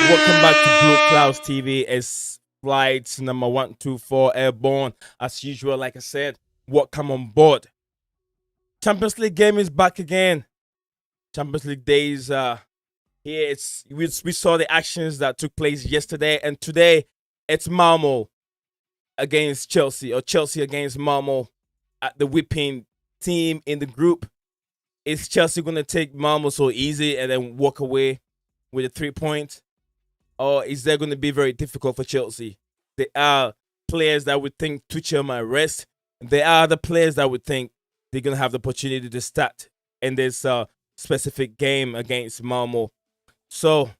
Welcome back to Blue Clouds TV. It's flight number 124 airborne. As usual, like I said, welcome on board. Champions League game is back again. Champions League days here. We saw the actions that took place yesterday, and today it's Malmo against Chelsea, or Chelsea against Malmo at the whipping team in the group. Is Chelsea going to take Malmo so easy and then walk away with a 3 points? Or is that going to be very difficult for Chelsea? There are players that would think Tuchel might rest. There are other players that would think they're going to have the opportunity to start in this specific game against Malmo. So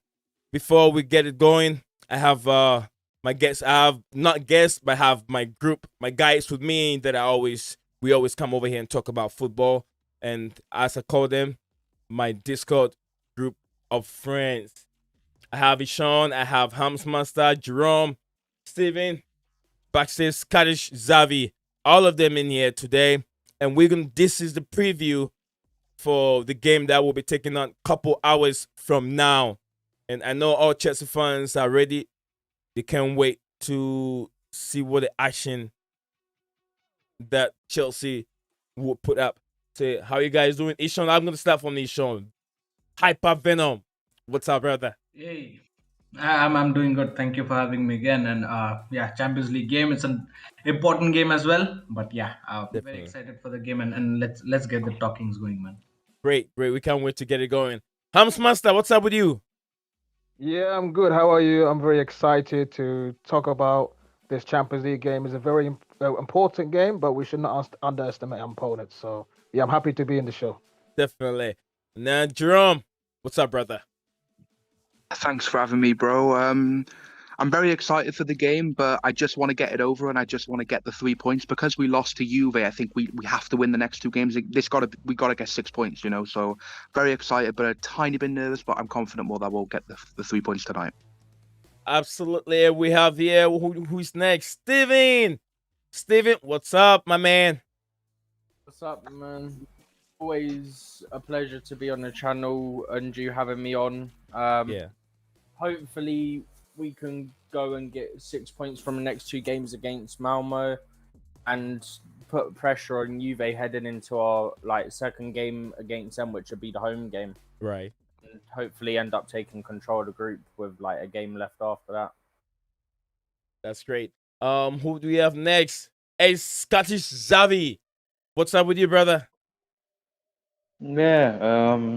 before we get it going, I have my guests. I have not guests, but I have my group, my guys with me that we always come over here and talk about football. And as I call them, my Discord group of friends. I have Ishan, I have Hamsmaster, Jerome, Steven, Backstage, Scottish, Xavi, all of them in here today. And this is the preview for the game that will be taking on a couple hours from now. And I know all Chelsea fans are ready. They can't wait to see what the action that Chelsea will put up. So how you guys doing? Ishan, I'm going to start from Ishan. Hyper Venom. What's up, brother? Hey, I'm doing good. Thank you for having me again. And yeah, Champions League game. It's an important game as well. But yeah, very Definitely. excited for the game, and let's get the talkings going, man. Great. We can't wait to get it going. Hamsmaster, what's up with you? Yeah, I'm good. How are you? I'm very excited to talk about this Champions League game. It's a very important game, but we should not underestimate our opponents. So, yeah, I'm happy to be in the show. Definitely. Now, Jerome, what's up, brother? Thanks for having me, bro. I'm very excited for the game, but I just want to get it over and I just want to get the 3 points because we lost to Juve. I think we have to win the next two games. We gotta get 6 points, you know. So very excited, but a tiny bit nervous. But I'm confident more that we'll get the 3 points tonight. Absolutely. We have here who's next? Steven. Steven, what's up, my man? What's up, man? Always a pleasure to be on the channel and you having me on. Yeah. Hopefully, we can go and get 6 points from the next two games against Malmo and put pressure on Juve heading into our second game against them, which would be the home game. Right. And hopefully end up taking control of the group with a game left after that. That's great. Who do we have next? Hey, Scottish Xavi. What's up with you, brother? Yeah,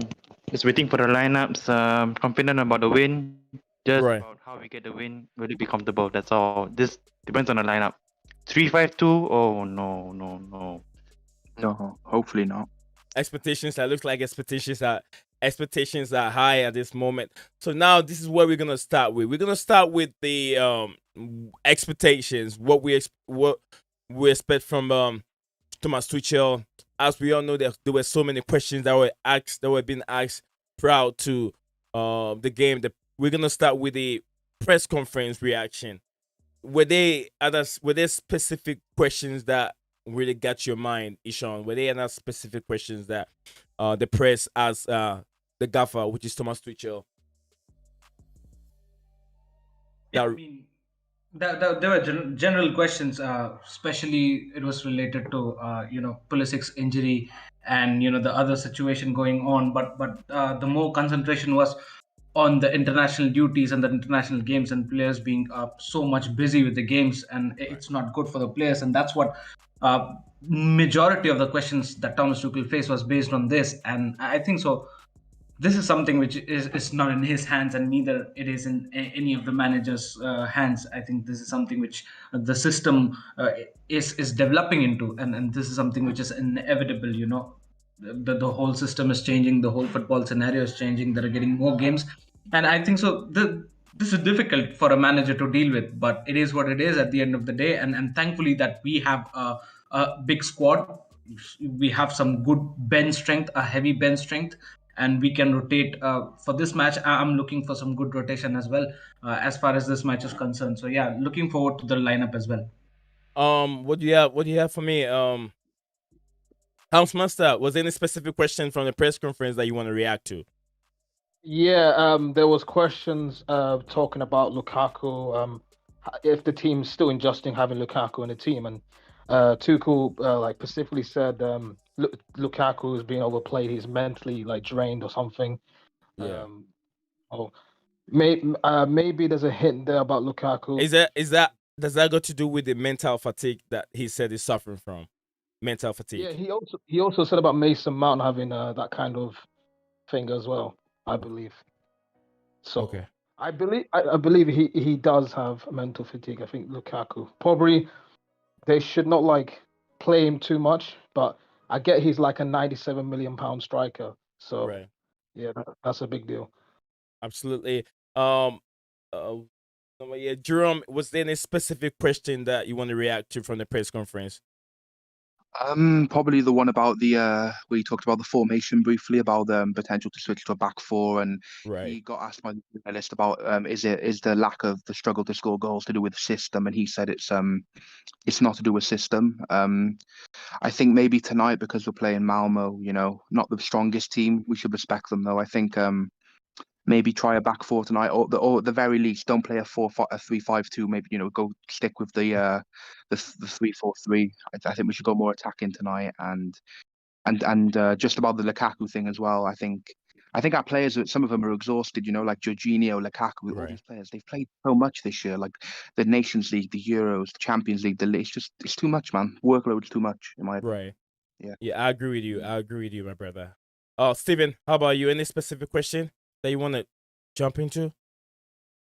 just waiting for the lineups. Confident about the win. Just Right. about how we get the win. Will it be comfortable? That's all. This depends on the lineup. 3-5-2. Oh no. No, hopefully not. Expectations. That looks like expectations are high at this moment. So now this is where we're gonna start with. We're gonna start with the expectations. What we expect from Thomas Tuchel. As we all know, there were so many questions that were being asked prior to the game. We're gonna start with the press conference reaction. Were there specific questions that really got your mind, Ishan? Were there other specific questions that the press asked the gaffer, which is Thomas Tuchel? Yeah, That- I mean, there were general questions. Especially it was related to Pulisic's injury and the other situation going on. But the more concentration was on the international duties and the international games and players being so much busy with the games, and it's not good for the players, and that's what majority of the questions that Thomas Tuchel faced was based on this. And I think so this is something which is not in his hands, and neither it is in any of the managers hands. I think this is something which the system is developing into, and this is something which is inevitable. The whole system is changing, the whole football scenario is changing, there are getting more games, and I think so this is difficult for a manager to deal with, but it is what it is at the end of the day. And thankfully that we have a big squad. We have some good bench strength, a heavy bench strength, and we can rotate for this match. I'm looking for some good rotation as well, as far as this match is concerned. So yeah, looking forward to the lineup as well. what do you have? What do you have for me? House Master, was there any specific question from the press conference that you want to react to? Yeah, there was questions talking about Lukaku, if the team's still adjusting having Lukaku in the team, and Tuchel like specifically said Lukaku is being overplayed, he's mentally like drained or something. Yeah. Oh, maybe there's a hint there about Lukaku. Is that does that got to do with the mental fatigue that he said he's suffering from? Mental fatigue. Yeah, he also said about Mason Mount having that kind of thing as well, I believe. So Okay. I believe he does have mental fatigue. I think Lukaku probably they should not like play him too much, but I get he's like a 97 million pound striker. So Right. yeah, that's a big deal. Absolutely. Um. Yeah, Jerome, was there any specific question that you want to react to from the press conference? Probably the one about the where he talked about the formation briefly, about the potential to switch to a back four, and Right. he got asked by the journalist about is the lack of the struggle to score goals to do with system, and he said it's not to do with system. I think maybe tonight, because we're playing Malmo, not the strongest team, we should respect them though. I think maybe try a back four tonight, or at the very least, don't play a 3-5-2. Maybe go stick with the 3-4-3. I think we should go more attacking tonight, and just about the Lukaku thing as well. I think our players, some of them are exhausted. Like Jorginho, Lukaku, all Right. these players, they've played so much this year. Like the Nations League, the Euros, the Champions League, it's too much, man. Workload's too much in my opinion. Right. Yeah. Yeah, I agree with you. I agree with you, my brother. Steven, how about you? Any specific question that you want to jump into?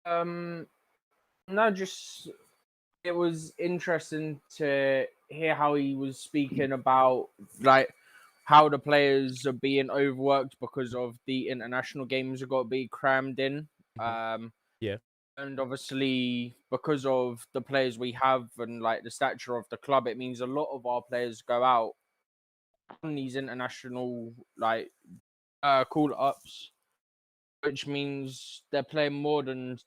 No, just it was interesting to hear how he was speaking about like how the players are being overworked because of the international games have got to be crammed in. Yeah. And obviously because of the players we have and like the stature of the club, it means a lot of our players go out on these international like call ups, which means they're playing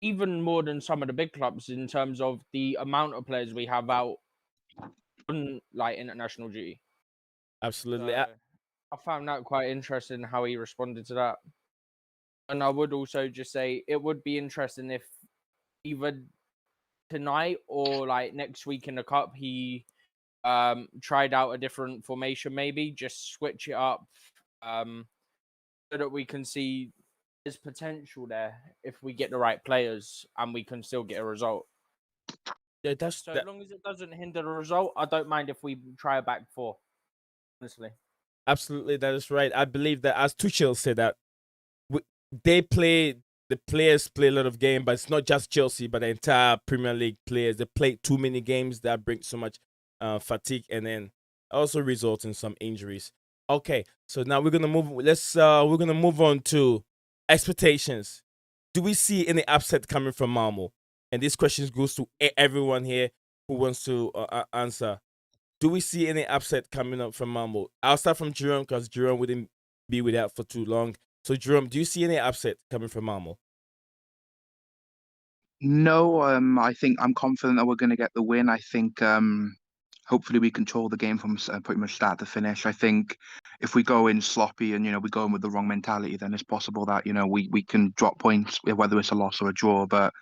even more than some of the big clubs in terms of the amount of players we have out on like international duty. Absolutely. So I found that quite interesting how he responded to that. And I would also just say it would be interesting if either tonight or like next week in the cup he tried out a different formation, maybe just switch it up so that we can see there's potential there if we get the right players and we can still get a result. Yeah, that's So as long as it doesn't hinder the result, I don't mind if we try a back four. Honestly, absolutely, that is right. I believe that as Tuchel said that the players play a lot of games, but it's not just Chelsea, but the entire Premier League players. They play too many games that bring so much fatigue, and then also results in some injuries. Okay, so now we're gonna move. We're gonna move on to expectations. Do we see any upset coming from Malmo? And this question goes to everyone here who wants to answer. Do we see any upset coming up from Malmo? I'll start from Jerome because Jerome wouldn't be without for too long. So, Jerome, do you see any upset coming from Malmo? No, I think I'm confident that we're going to get the win. I think hopefully we control the game from pretty much start to finish. I think if we go in sloppy and we go in with the wrong mentality, then it's possible that we can drop points, whether it's a loss or a draw. But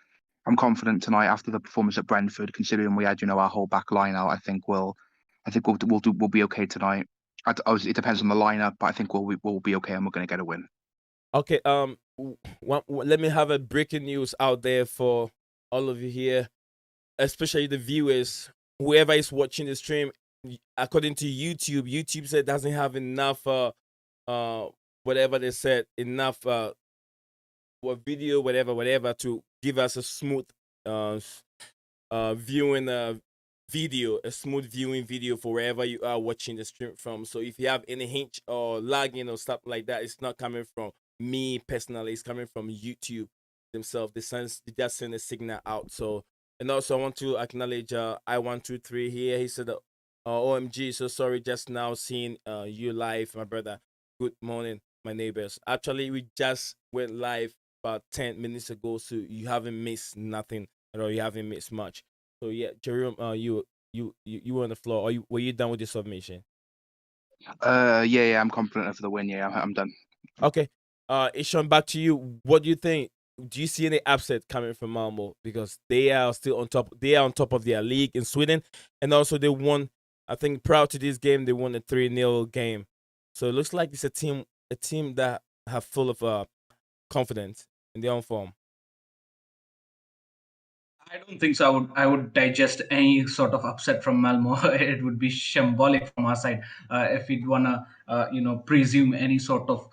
I'm confident tonight after the performance at Brentford, considering we had our whole back line out. I think we'll be okay tonight. It depends on the lineup, but I think we'll be okay and we're going to get a win. Okay. Let me have a breaking news out there for all of you here, especially the viewers. Whoever is watching the stream, according to YouTube said doesn't have enough whatever they said, enough video, whatever to give us a smooth viewing video, a smooth viewing video for wherever you are watching the stream from. So if you have any hitch or lagging or stuff like that, it's not coming from me personally, it's coming from YouTube themselves. They just send a signal out. So, and also I want to acknowledge I123 here. He said OMG, so sorry, just now seeing you live, my brother. Good morning, my neighbors. Actually, we just went live about 10 minutes ago, so you haven't missed nothing at all. You haven't missed much. So yeah, Jerome, you were on the floor. Were you done with your submission? Yeah, I'm confident of the win. Yeah, I'm done. Okay. Ishan, back to you. What do you think? Do you see any upset coming from Malmo because they are still on top? They are on top of their league in Sweden, and also they won. I think prior to this game, they won a 3-0 game. So it looks like it's a team that have full of confidence in their own form. I don't think so. I would digest any sort of upset from Malmo. It would be shambolic from our side if we'd wanna presume any sort of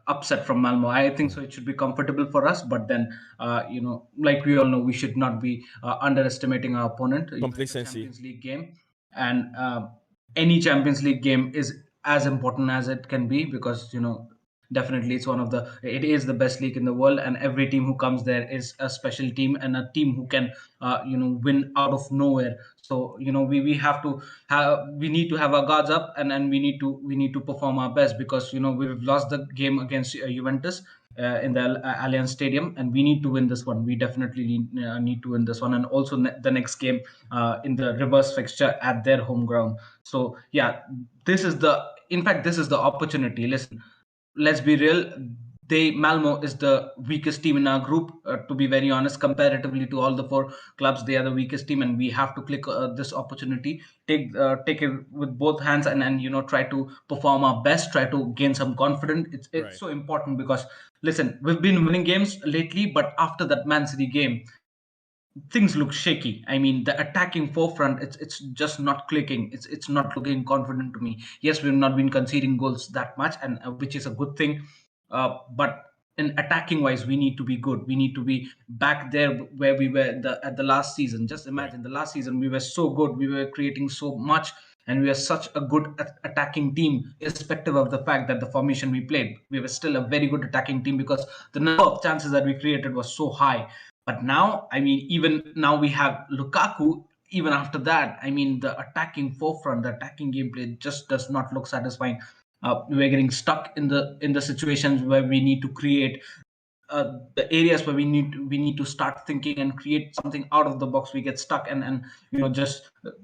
upset from Malmo. I think so. It should be comfortable for us, but then like we all know, we should not be underestimating our opponent. It's a Complacency. Champions League game, and any Champions League game is as important as it can be because definitely it is the best league in the world, and every team who comes there is a special team and a team who can win out of nowhere. So we have to have we need to have our guards up, and we need to perform our best because we've lost the game against Juventus in the Allianz Stadium, and we need to win this one. We definitely need to win this one, and also the next game in the reverse fixture at their home ground. So yeah, this is the opportunity. Listen, let's be real. Malmo is the weakest team in our group. To be very honest, comparatively to all the four clubs, they are the weakest team, and we have to click this opportunity. Take it with both hands, and try to perform our best. Try to gain some confidence. It's Right. so important because listen, we've been winning games lately, but after that Man City game, things look shaky. I mean, the attacking forefront, it's just not clicking. It's not looking confident to me. Yes, we've not been conceding goals that much, and which is a good thing. But in attacking wise, we need to be good. We need to be back there where we were at the last season. Just imagine the last season we were so good. We were creating so much, and we are such a good attacking team, irrespective of the fact that the formation we played. We were still a very good attacking team because the number of chances that we created was so high. But now, I mean, even now we have Lukaku. Even after that, I mean, the attacking forefront, the attacking gameplay just does not look satisfying. We're getting stuck in the situations where we need to create the areas where we need to start thinking and create something out of the box. We get stuck and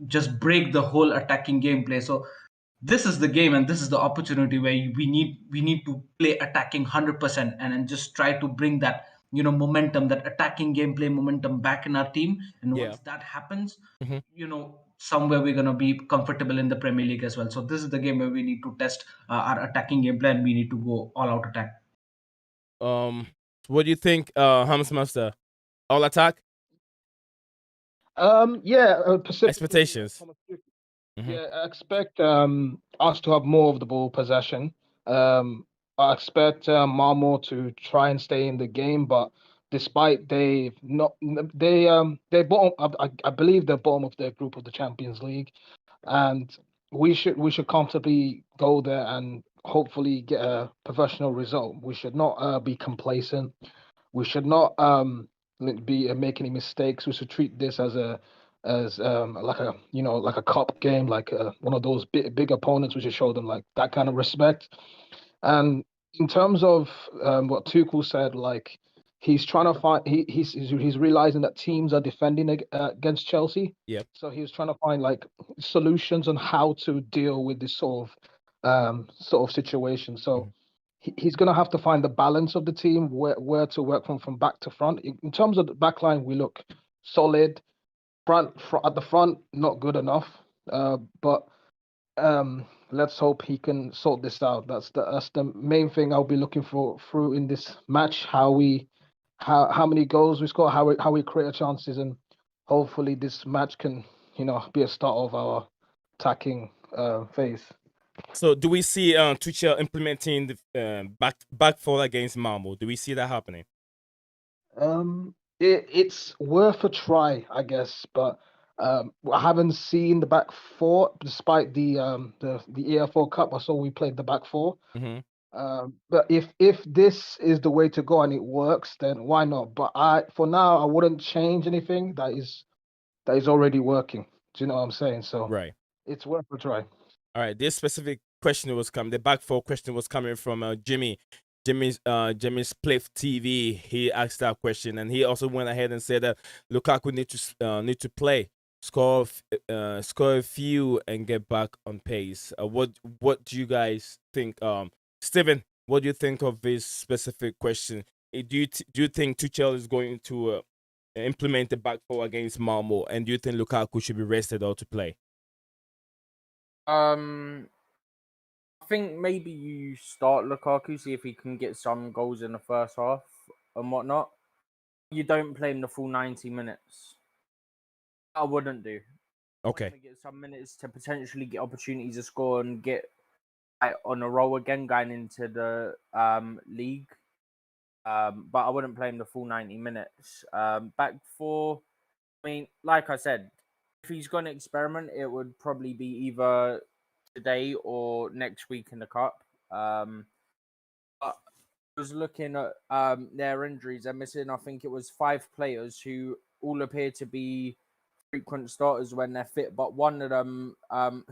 just break the whole attacking gameplay. So this is the game and this is the opportunity where we need to play attacking 100% and just try to bring that momentum, that attacking gameplay momentum back in our team. And Yeah. once that happens, hmm somewhere we're going to be comfortable in the Premier League as well. So this is the game where we need to test our attacking gameplay and we need to go all out attack. What do you think, Hamas Master? All attack Specifically expectations. from a Mhm. Yeah, I expect us to have more of the ball possession. I expect Malmo to try and stay in the game, but despite they've not they're bottom. I believe they're bottom of their group of the Champions League, and we should comfortably go there and hopefully get a professional result. We should not be complacent. We should not be make any mistakes. We should treat this as like a like a cup game, like one of those big opponents. We should show them like that kind of respect. And in terms of what Tuchel said, like he's trying to find he's realizing that teams are defending against Chelsea. Yep. So he's trying to find like solutions on how to deal with this sort of situation. So he's going to have to find the balance of the team, where to work from back to front. In terms of the back line, we look solid. At the front, not good enough. But let's hope he can sort this out. That's the main thing I'll be looking for through in this match. How many goals we score, how we create our chances, and hopefully this match can be a start of our attacking phase. So do we see Tuchel implementing the back four against Malmo? Do we see that happening? It's worth a try, I guess, but I haven't seen the back four despite the EFL Cup. I saw we played the back four. hmm But if this is the way to go and it works, then why not? But for now I wouldn't change anything that is already working. Do you know what I'm saying? So Right. it's worth a try. All right. This specific question was coming. The back four question was coming from Jimmy. Jimmy's Spliff TV. He asked that question, and he also went ahead and said that Lukaku need to play, score a few, and get back on pace. What do you guys think? Steven, What do you think of this specific question? Do you think Tuchel is going to implement the back four against Malmo, and do you think Lukaku should be rested or to play? I think maybe you start Lukaku, see if he can get some goals in the first half and whatnot. You don't play him the full 90 minutes. I wouldn't do. I want him Okay. to get some minutes to potentially get opportunities to score and get on a roll again going into the league. But I wouldn't play him the full 90 minutes. Back four, I mean, like I said, if he's going to experiment, it would probably be either today or next week in the cup. But I was looking at their injuries. They're missing, I think it was 5 players who all appear to be frequent starters when they're fit, but one of them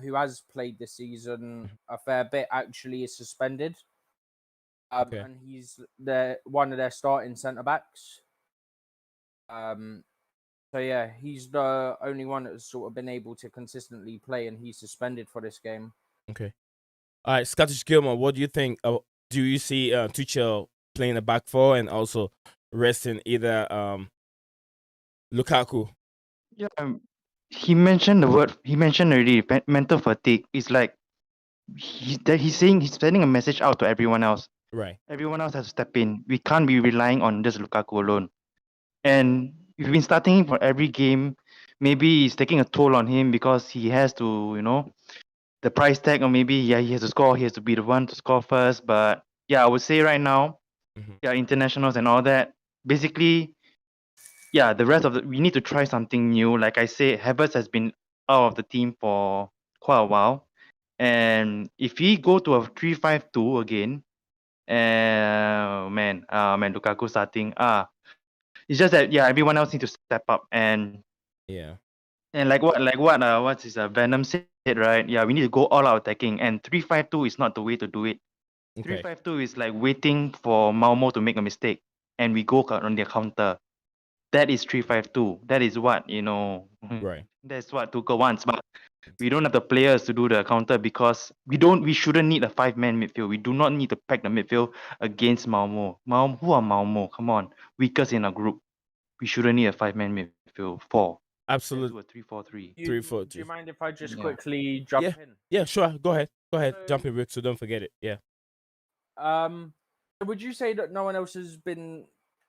who has played this season a fair bit actually is suspended. Okay. And he's one of their starting centre backs. So yeah, he's the only one that's sort of been able to consistently play, and he's suspended for this game. Okay. All right, Scottish Gilmore, what do you think? Do you see Tuchel playing a back four and also resting either Lukaku? Yeah, he mentioned the word. He mentioned already. Mental fatigue is like he's saying he's sending a message out to everyone else. Right. Everyone else has to step in. We can't be relying on just Lukaku alone. And we've been starting him for every game. Maybe it's taking a toll on him because he has to, the price tag, or maybe he has to score. He has to be the one to score first. But yeah, I would say right now, internationals and all that. Basically, yeah, the rest of we need to try something new. Like I said, Havertz has been out of the team for quite a while, and if he go to a 3-5-2 again, man, Lukaku starting. It's just that everyone else need to step up and Yeah. what's his Venom said, right? Yeah, we need to go all out attacking, and 3-5-2 is not the way to do it. Okay. 3-5-2 is like waiting for Malmo to make a mistake, and we go on their counter. That is 3-5-2. That is what Right. That's what Tuchel wants, but we don't have the players to do the counter because we shouldn't need a 5-man midfield. We do not need to pack the midfield against Malmo. Who are Malmo? Come on, weakest in our group. We shouldn't need a 5-man midfield. Let's do Absolute a 3-4-3. 3-4-3. Do you mind if I just Yeah. quickly jump Yeah. in? Yeah, sure. Go ahead. So- Jump in, Rick, so don't forget it. Yeah. Would you say that no one else has been,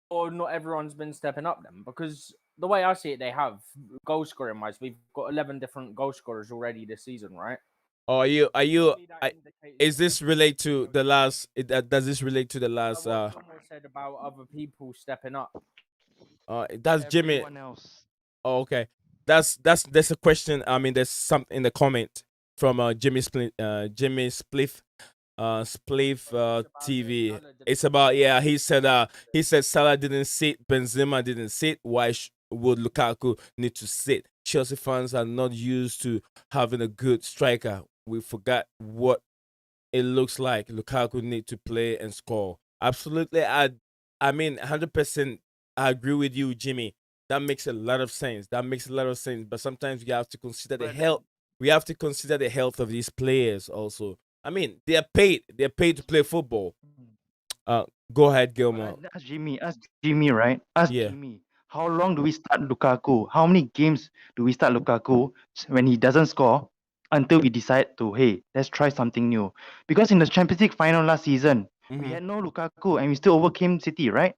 or not everyone's been stepping up then? Because the way I see it, they have goal scoring wise. We've got 11 different goal scorers already this season, right? Or are you Maybe that indicates is that this they're relate to capable of the doing last does this relate to the last what Tomo said about other people stepping up. that's Jimmy. Everyone else. Oh, okay. That's a question. I mean, there's something in the comment from Jimmy Spliff Spliff TV. It's about he said Salah didn't sit, Benzema didn't sit. Why would Lukaku need to sit? Chelsea fans are not used to having a good striker. We forgot what it looks like. Lukaku need to play and score. Absolutely, I mean 100%. I agree with you, Jimmy. That makes a lot of sense. But sometimes we have to consider the But health. We have to consider the health of these players also. I mean, they're paid. They're paid to play football. Go ahead, Gilmore. Ask Jimmy, right? Ask Yeah. Jimmy. How long do we start Lukaku? How many games do we start Lukaku when he doesn't score until we decide to, hey, let's try something new? Because in the Champions League final last season, we Mhm. had no Lukaku and we still overcame City, right?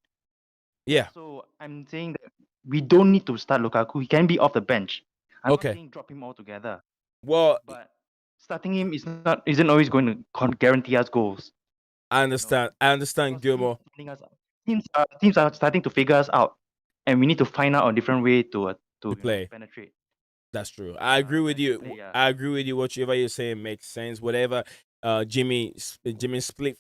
Yeah. So I'm saying that we don't need to start Lukaku. He can be off the bench. I'm Okay. not saying drop him altogether, Well, but starting him isn't always going to guarantee us goals. I understand. I understand, Because Gilmore. teams are starting to figure us out, and we need to find out a different way to Play. penetrate. That's true. I agree with you. play, yeah. I agree with you. Whatever you're saying makes sense. Whatever Jimmy split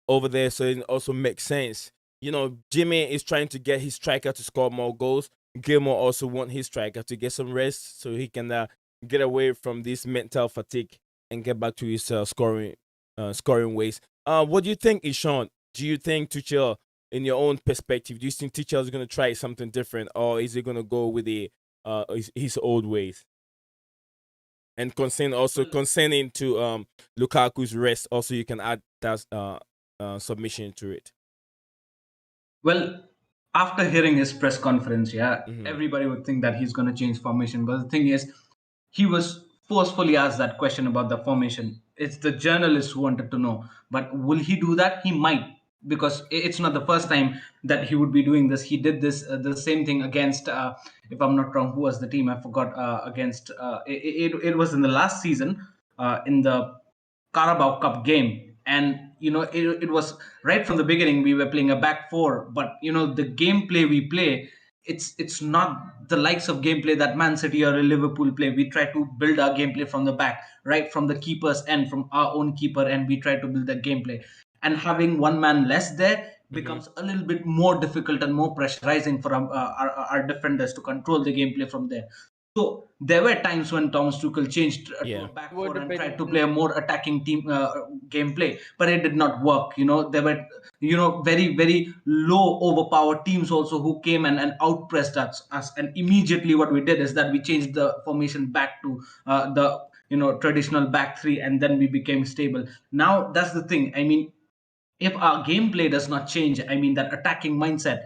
over there, so it also makes sense. You know, Jimmy is trying to get his striker to score more goals. Gilmore also want his striker to get some rest so he can get away from this mental fatigue and get back to his scoring ways. What do you think, Ishan? Do you think Tuchel, in your own perspective, do you think Tuchel is going to try something different, or is he going to go with his old ways? And concerning to Lukaku's rest, also you can add that submission to it. Well, after hearing his press conference, yeah, Mhm. everybody would think that he's going to change formation. But the thing is, he was forcefully asked that question about the formation. It's the journalist who wanted to know. But will he do that? He might, because it's not the first time that he would be doing this. He did this the same thing against, if I'm not wrong, who was the team? I forgot. Against it was in the last season in the Carabao Cup game. And it was right from the beginning we were playing a back four, but the gameplay we play, it's not the likes of gameplay that Man City or Liverpool play. We try to build our gameplay from the back, right from the keeper's end, from our own keeper, and we try to build that gameplay. And having one man less there becomes a little bit more difficult and more pressurizing for our defenders to control the gameplay from there. So there were times when Thomas Tuchel changed to Yeah. a back Would four have and tried been- to play a more attacking team gameplay, but it did not work. There were very very low overpowered teams also who came and outpressed us. And immediately what we did is that we changed the formation back to the traditional back three, and then we became stable. Now that's the thing. I mean, if our gameplay does not change, I mean that attacking mindset,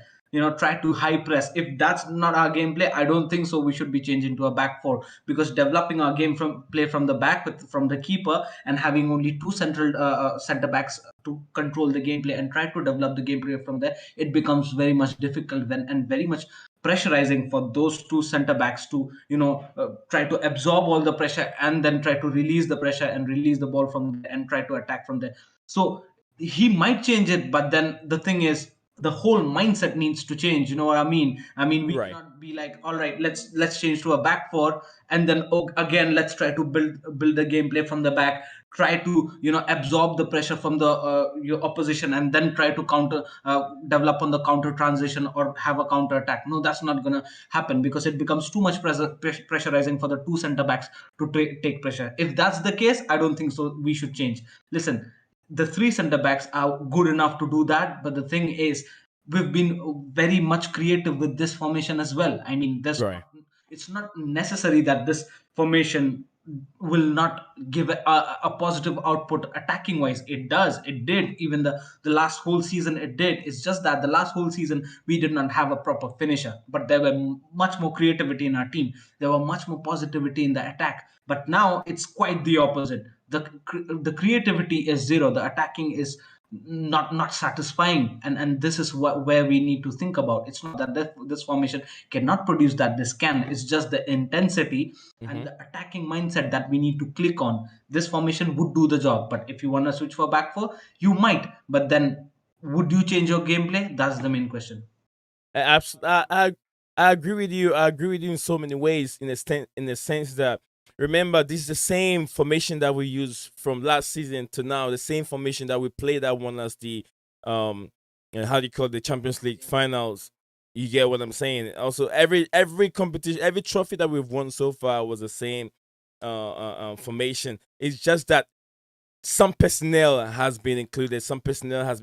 try to high press, if that's not our gameplay, I don't think so we should be changing to a back four, because developing our game from play from the back from the keeper, and having only two central center backs to control the gameplay and try to develop the gameplay from there, it becomes very much difficult then, and very much pressurizing for those two center backs to try to absorb all the pressure and then try to release the pressure and release the ball from there and try to attack from there. So he might change it, but then the thing is, the whole mindset needs to change. You know what I mean we Right. cannot be like, all right, let's change to a back four, and then again let's try to build the gameplay from the back, try to absorb the pressure from the your opposition, and then try to counter develop on the counter transition or have a counter attack. No, that's not gonna happen, because it becomes too much pressurizing for the two center backs to take pressure. If that's the case, I don't think so we should change. Listen, the three center backs are good enough to do that, but the thing is, we've been very much creative with this formation as well. I mean, Right. it's not necessary that this formation will not give a positive output attacking wise. It does, it did, even the last whole season it did. It's just that the last whole season we did not have a proper finisher, but there were much more creativity in our team, there were much more positivity in the attack. But now it's quite the opposite. The creativity is zero, the attacking is not satisfying, and this is where we need to think about. It's not that this formation cannot produce that, this can. It's just the intensity and the attacking mindset that we need to click on. This formation would do the job, but if you want to switch for back four, you might, but then would you change your gameplay? That's the main question. I agree with you. I agree with you in so many ways. In the sense that, remember, this is the same formation that we used from last season to now. The same formation that we played that won us the how do you call it, the Champions League finals. You get what I'm saying? Also, every competition, every trophy that we've won so far was the same formation. It's just that some personnel has been included, some personnel has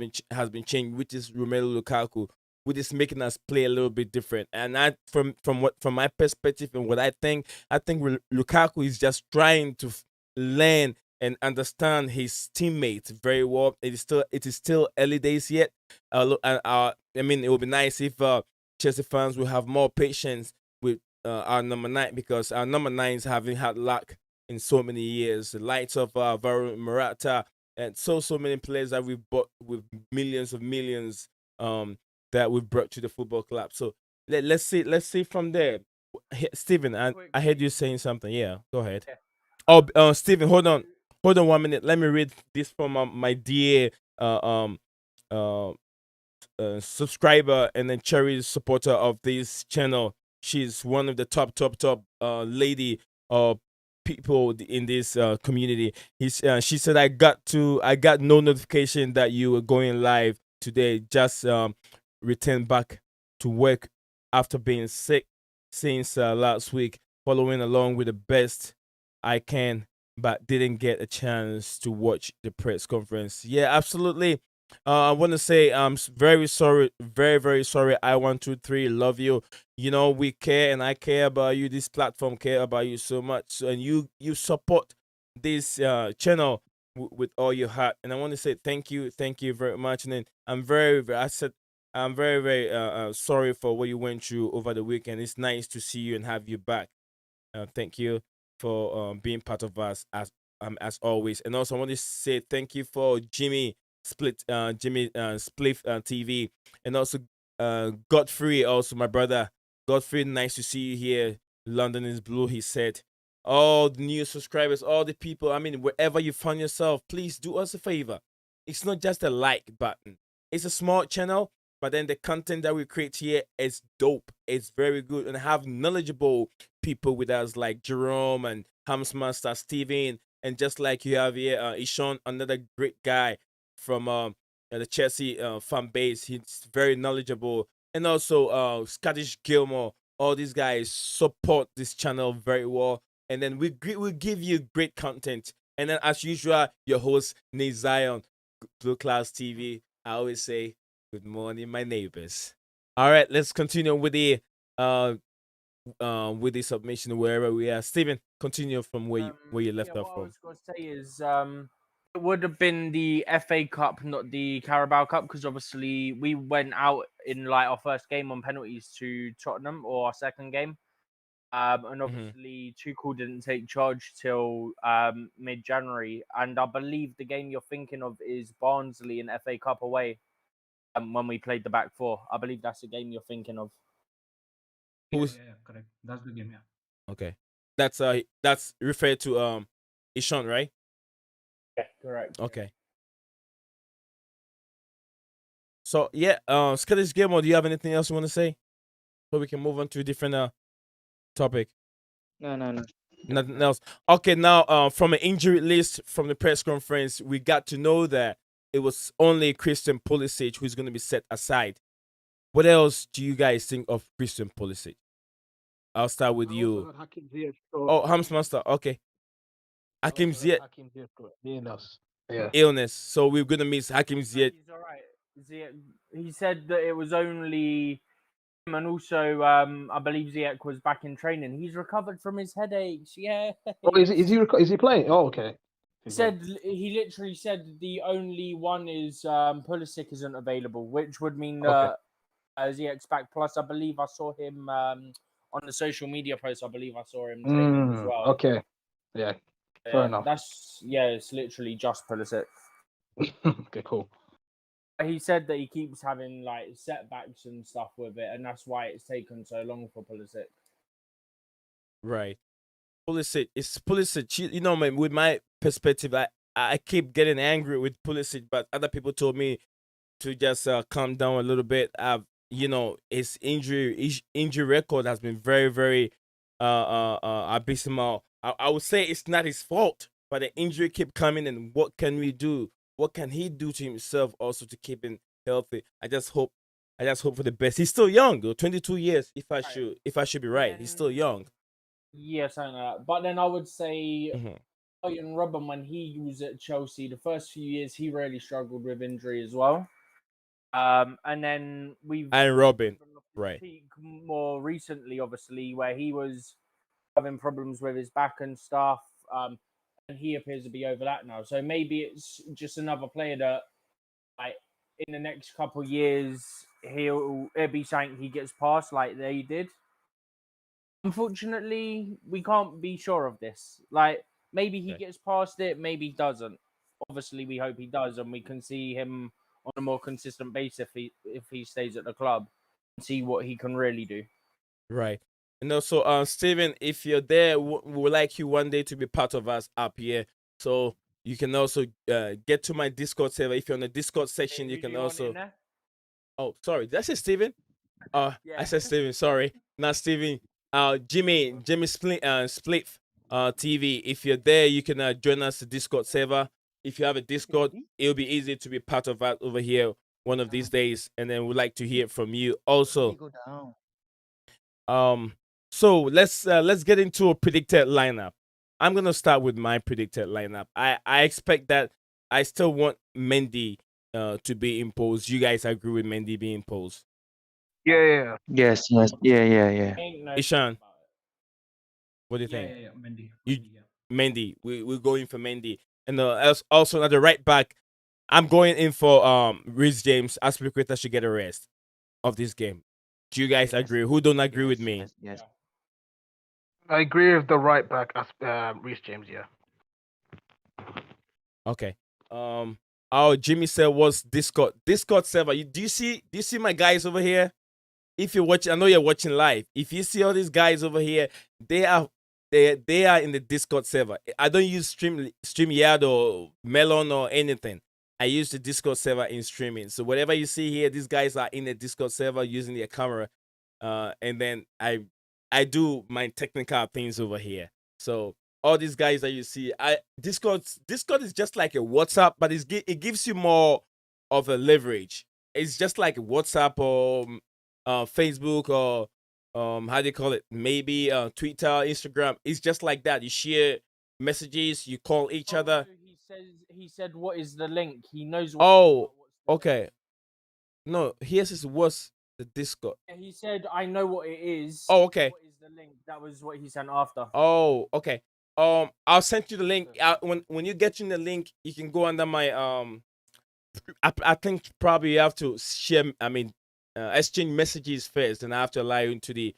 been changed, which is Romelu Lukaku, which is making us play a little bit different. And from my perspective and what I think Lukaku is just trying to learn and understand his teammates very well. It is still early days yet. I mean, it would be nice if Chelsea fans will have more patience with our number 9, because our number 9s haven't had luck in so many years. The likes of Varun Murata and so many players that we've bought with millions of millions that we've brought to the football club. So let's see from there. Stephen, I heard you saying something. Yeah, go ahead. Oh, Stephen, hold on 1 minute. Let me read this from my dear uh, subscriber and then cherished supporter of this channel. She's one of the top lady people in this community. She said, I got no notification that you were going live today. Just returned back to work after being sick since last week, following along with the best I can, but didn't get a chance to watch the press conference. Yeah, absolutely. I want to say I'm very sorry, very sorry. I123 love you. You know, we care, and I care about you. This platform care about you so much, and you support this channel with all your heart. And I want to say thank you very much. And then I'm very sorry for what you went through over the weekend. It's nice to see you and have you back. Thank you for being part of us as always. And also I want to say thank you for Jimmy Spliff TV, and also Godfrey, also my brother Godfrey. Nice to see you here. London is blue, he said. All the new subscribers, all the people. I mean, wherever you find yourself, please do us a favor. It's not just a like button. It's a small channel, but then the content that we create here is dope. It's very good, and have knowledgeable people with us like Jerome and Hamsmaster Steven, and just like you have here, Ishan, another great guy from the Chelsea fan base. He's very knowledgeable, and also Scottish Gilmore. All these guys support this channel very well, and then we give you great content. And then as usual, your host Nate Zion, Blue Clouds TV. I always say good morning, my neighbors. All right, let's continue with the submission wherever we are. Steven, continue from where you left off what I from. was going to say is it would have been the FA Cup, not the Carabao Cup, because obviously we went out in like our first game on penalties to Tottenham, or our second game. And obviously Tuchel didn't take charge till mid-January. And I believe the game you're thinking of is Barnsley in FA Cup away, when we played the back four. I believe that's the game you're thinking of. Yeah, correct. That's the game, yeah. Okay. That's referred to Ishan, right? Yeah, correct. Okay. So yeah, Scottish Gamer, do you have anything else you want to say? So we can move on to a different topic. No. Nothing else. Okay, now from an injury list from the press conference, we got to know that it was only Christian Pulisic who's going to be set aside. What else do you guys think of Christian Pulisic? I'll start with you. Oh, Hamsmaster. Okay. Hakim Ziyech illness. So we're gonna miss Hakim Ziyech. He's all right. He said that it was only him, and also I believe Ziyech was back in training. He's recovered from his headaches. Yeah. Oh, is he playing? Oh, okay. He literally said the only one is Pulisic isn't available, which would mean that Ziyech's back. Plus, I believe I saw him on the social media post. I believe I saw him training as well. Okay. Yeah. Fair enough. It's literally just Pulisic. Okay, cool. He said that he keeps having like setbacks and stuff with it, and that's why it's taken so long for Pulisic. Right. Pulisic. It's Pulisic. You know, man, with my perspective, I keep getting angry with Pulisic, but other people told me to just calm down a little bit. His injury record has been very, very abysmal. I would say it's not his fault, but the injury keep coming, and what can we do? What can he do to himself also to keep him healthy? I just hope for the best. He's still young, though. 22 years, if I should be right. He's still young. Yes, I know. But then I would say Ian Robben, when he was at Chelsea, the first few years he really struggled with injury as well. And then Ian Robben, right? More recently, obviously, where he was having problems with his back and stuff. And he appears to be over that now. So maybe it's just another player that, like, in the next couple of years, it'll be something he gets past like they did. Unfortunately, we can't be sure of this. Like, maybe he gets past it, maybe he doesn't. Obviously, we hope he does, and we can see him on a more consistent basis if he stays at the club and see what he can really do. Right. And also, Steven, if you're there, we would like you one day to be part of us up here. So you can also get to my Discord server. If you're on the Discord section, you can also. Oh, sorry, did I say Steven? I said Steven. Sorry, not Steven. Jimmy Split TV. If you're there, you can join us the Discord server. If you have a Discord, it'll be easy to be part of that over here one of these days. And then we'd like to hear from you also. So let's get into a predicted lineup. I'm gonna start with my predicted lineup. I expect that I still want Mendy to be imposed. You guys agree with Mendy being imposed? Yeah. Yes. Yeah. Ishan, what do you think? Yeah, Mendy. Mendy. We're going for Mendy. and also another right back. I'm going in for Reece James. Aspilicueta should get a rest of this game. Do you guys agree? Who don't agree with me? Yes. I agree with the right back as Reece James. Yeah. Okay. Oh, Jimmy said was Discord server. Do you see my guys over here? If you're watching, I know you're watching live. If you see all these guys over here, they are in the Discord server. I don't use StreamYard or Melon or anything. I use the Discord server in streaming. So whatever you see here, these guys are in the Discord server using their camera. And then I do my technical things over here. So all these guys that you see, Discord is just like a WhatsApp, but it gives you more of a leverage. It's just like WhatsApp or Facebook or how do you call it? Maybe Twitter, Instagram. It's just like that. You share messages, you call each other. He said what is the link? He knows. Oh, okay. No, here's his what's the Discord. He said I know what it is. Oh, okay. What is the link? That was what he sent after. Oh, okay. I'll send you the link. When you get in the link, you can go under my I think probably you have to share. I mean, exchange messages first, and I have to allow you into the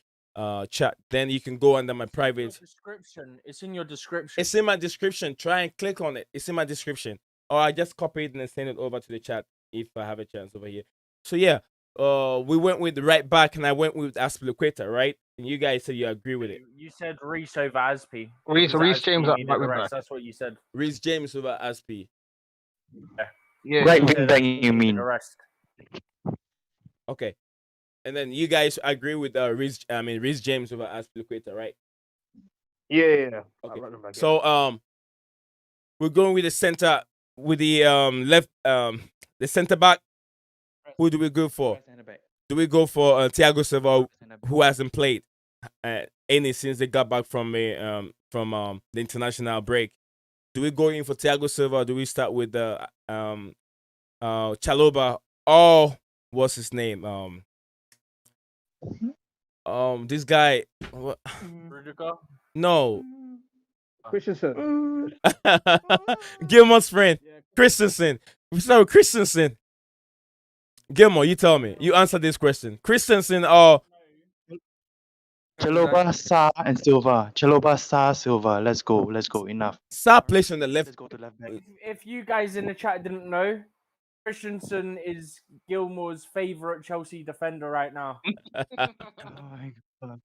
chat. Then you can go under my private description. It's in your description. It's in my description. Try and click on it. It's in my description. Or I just copy it and send it over to the chat if I have a chance over here. So yeah, we went with the right back, and I went with Aspilicueta, right? And you guys said you agree with it. You said Reece over Aspi. Reece James at right wing back. That's what you said. Reece James over Aspi. Yeah. Right wing back, you mean? The rest. Okay. And then you guys agree with Reece James over Aspilicueta, right? Yeah. Okay. Right wing back, yeah. So we're going with the center with the left the center back. Who do we go for? Do we go for Thiago Silva, who hasn't played any since they got back from the international break? Do we go in for Thiago Silva? Or do we start with the Chalobah? Oh, what's his name? This guy. What? Rudiger? No. Christensen. Gilmore's friend, Christensen. We start with Christensen. Gilmore, you tell me. You answer this question. Christensen or Chalobah, Sa, and Silva. Chalobah, Sa, Silva. Let's go. Enough. Sa plays on the left. Let's go to left back. If you guys in the chat didn't know, Christensen is Gilmore's favorite Chelsea defender right now. Oh my god.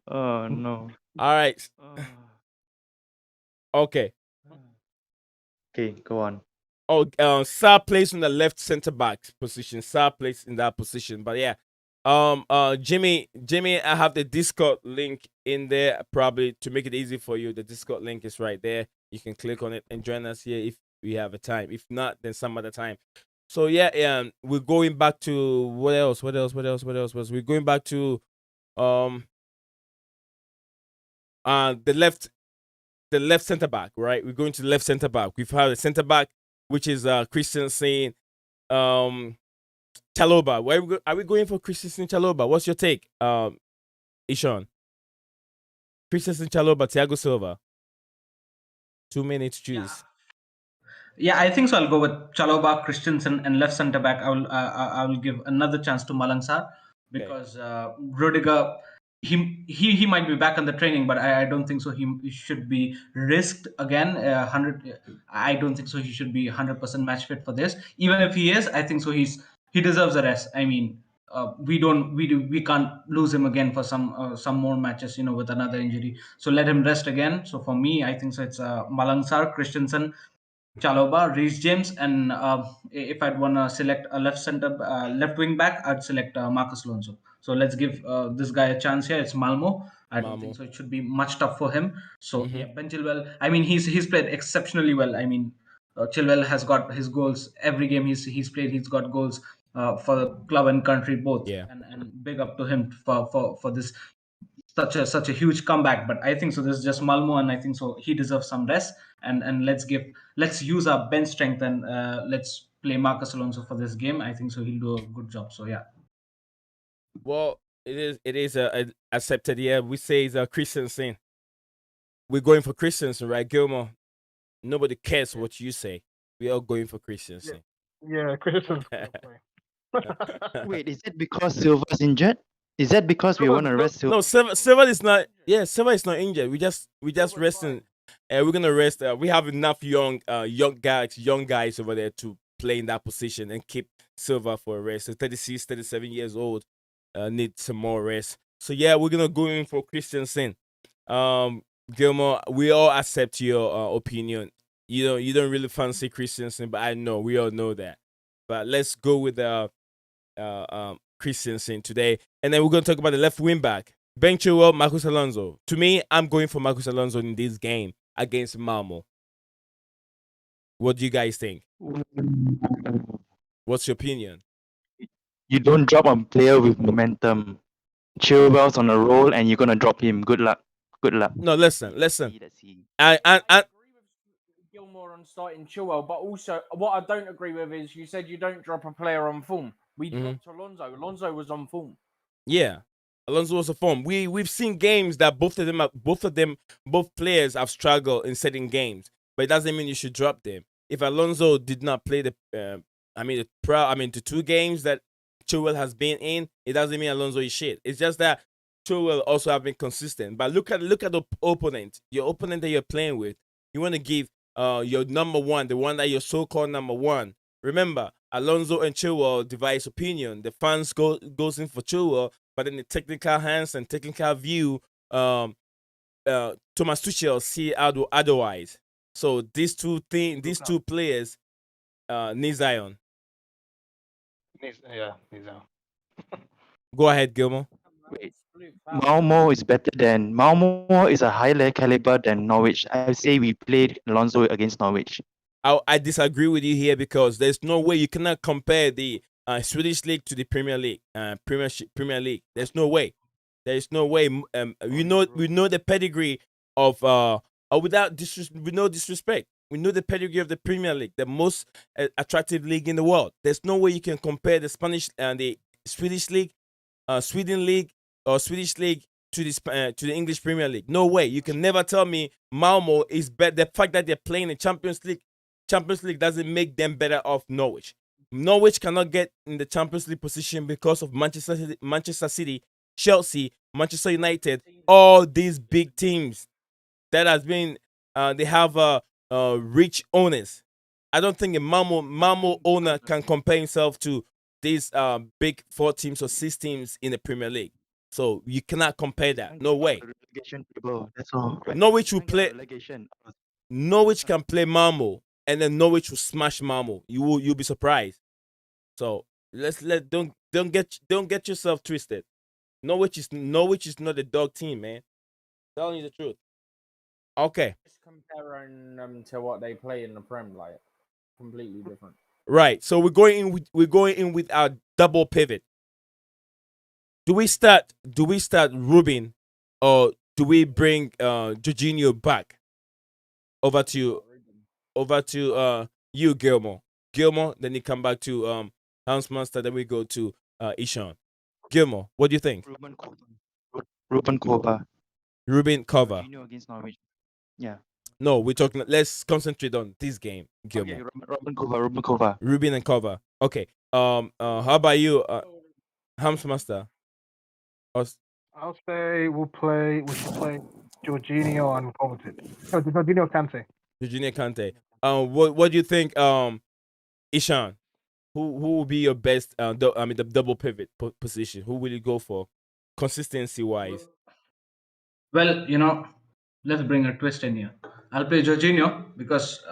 Oh no. All right. Okay. Okay, go on. Oh, Sa plays on the left center back position. Sa plays in that position. But yeah, Jimmy, I have the Discord link in there probably to make it easy for you. The Discord link is right there. You can click on it and join us here if we have a time. If not, then some other time. So yeah, we're going back to what else? We're going back to the left center back, right? We're going to the left center back. We've had a center back, which is Christensen, Chalobah. Are we going for Christensen, Chalobah? What's your take, Ishan? Christensen, Chalobah, Thiago Silva. Too many to choose. Yeah, I think so. I'll go with Chalobah, Christensen, and left centre back. I will give another chance to Malang Sarr because Rudiger, he might be back on the training, but I don't think so. He should be risked again. 100. I don't think so. He should be 100% match fit for this. Even if he is, I think so. He deserves a rest. I mean, we can't lose him again for some more matches, with another injury. So let him rest again. So for me, I think so. It's Malang Sarr, Christensen, Chalobah, Reece James, and if I'd want to select a left wing back, I'd select Marcus Alonso. So let's give this guy a chance here. It's Malmo. I don't think so. It should be much tough for him. So yeah, Ben Chilwell. I mean, he's played exceptionally well. I mean, Chilwell has got his goals every game he's played. He's got goals for the club and country both. Yeah. And big up to him for this such a huge comeback. But I think so this is just Malmo, and I think so he deserves some rest, and let's use our bench strength, and let's play Marcus Alonso for this game. I think so he'll do a good job. So yeah. Well, it is accepted. Yeah, we say it's Christensen. We're going for Christensen, right, Gilmore? Nobody cares what you say. We are going for Christensen. Yeah, Christensen's gonna play. Wait, is it because Silva's injured? Is that because we want to rest Silva? No, Silva is not. Yeah, Silva is not injured. We just resting. We're gonna rest. We have enough young guys over there to play in that position and keep Silva for a rest. So 36, 37 years old, need some more rest. So yeah, we're gonna go in for Christensen. Gilmore, we all accept your opinion. You don't really fancy Christensen, but I know we all know that. But let's go with Christensen today, and then we're gonna talk about the left wing back. Ben Chilwell, Marcus Alonso. To me, I'm going for Marcus Alonso in this game against Malmo. What do you guys think? What's your opinion? You don't drop a player with momentum. Chilwell's on a roll, and you're gonna drop him. Good luck. Good luck. No, listen. Let's see. I agree with Gilmore on starting Chilwell, but also what I don't agree with is you said you don't drop a player on form. We dropped Alonso. Alonso was on form. Yeah, Alonso was a form. We've seen games that both players have struggled in certain games, but it doesn't mean you should drop them. If Alonso did not play the 2 games that Chilwell has been in, it doesn't mean Alonso is shit. It's just that Chilwell also have been consistent. But look at the opponent, your opponent that you're playing with. You want to give your number one, the one that you're so-called number one. Remember, Alonso and Chilwell divides opinion. The fans goes in for Chilwell, but in the technical hands and technical view, Thomas Tuchel see otherwise. So these two players need Zion. Needs Zion. Go ahead, Gilmore. Wait, Malmo is better than Malmo is a higher caliber than Norwich. I would say we played Alonso against Norwich. I disagree with you here because there's no way you cannot compare the Swedish league to the Premier League, Premier League. There's no way. There is no way. We know the pedigree of with no disrespect. We know the pedigree of the Premier League, the most attractive league in the world. There's no way you can compare the Spanish and the Swedish league, Sweden league or Swedish league to the English Premier League. No way. You can never tell me Malmo is better. The fact that they're playing the Champions League doesn't make them better off Norwich. Norwich cannot get in the Champions League position because of Manchester City, Chelsea, Manchester United, all these big teams that has been they have rich owners. I don't think a Malmo owner can compare himself to these big 4 teams or 6 teams in the Premier League. So you cannot compare that. No way. Relegation table, that's all. Norwich will play. Relegation. Norwich can play Malmo, and then Norwich will smash Malmo. You'll be surprised. So don't get yourself twisted. Norwich is not a dog team, man. Telling you the truth. Okay. Just comparing them to what they play in the Prem, like completely different. Right. So we're going in with our double pivot. Do we start Ruben, or do we bring Jorginho back? Over to you, Gilmore. Then you come back to Housemaster, then we go to Ishan. Gilmore, what do you think? Ruben Kova. Ruben cover. Jorginho against Norwich. Yeah. No, we're talking. Let's concentrate on this game, Gilmore. Okay, Ruben Kova. Ruben and cover. Okay. How about you, Housemaster? I'll say we should play Jorginho and Kovacic. No, Jorginho Kante. Jorginho Kante. What do you think, Ishan? Who will be your best? The double pivot position. Who will you go for, consistency wise? Well, let's bring a twist in here. I'll play Jorginho because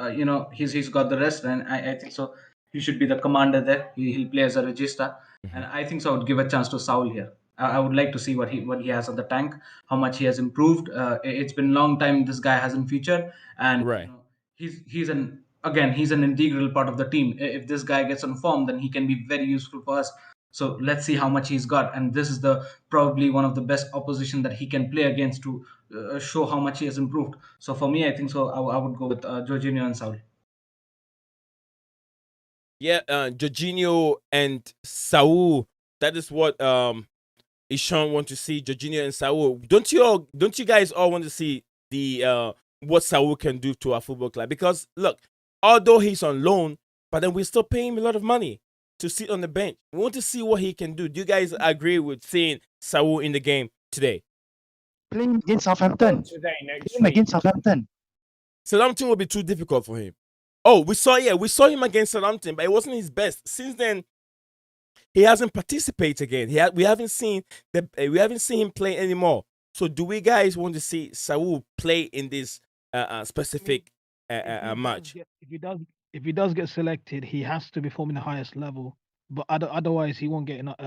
he's got the rest, and I think so. He should be the commander there. He'll play as a regista, and I think so. I would give a chance to Saul here. I would like to see what he has on the tank, how much he has improved. It's been a long time this guy hasn't featured, and Right. he's an integral part of the team. If this guy gets on form, then he can be very useful for us. So let's see how much he's got, and this is probably one of the best opposition that he can play against to show how much he has improved. So for me, I think so. I would go with Jorginho and Saul. Yeah, Jorginho and Saul. That is what Ishan want to see. Jorginho and Saul. Don't you guys all want to see the what Saul can do to our football club. Because look, although he's on loan, but then we're still paying him a lot of money to sit on the bench. We want to see what he can do. Do you guys agree with seeing Saul in the game today? Playing against Not Southampton. today, next Playing week. against Southampton. Southampton will be too difficult for him. Oh, we saw him against Southampton, but it wasn't his best. Since then, he hasn't participated again. We haven't seen him play anymore. So, do we guys want to see Saul play in this specific match? If he does get selected, he has to perform in the highest level. But otherwise, he won't get enough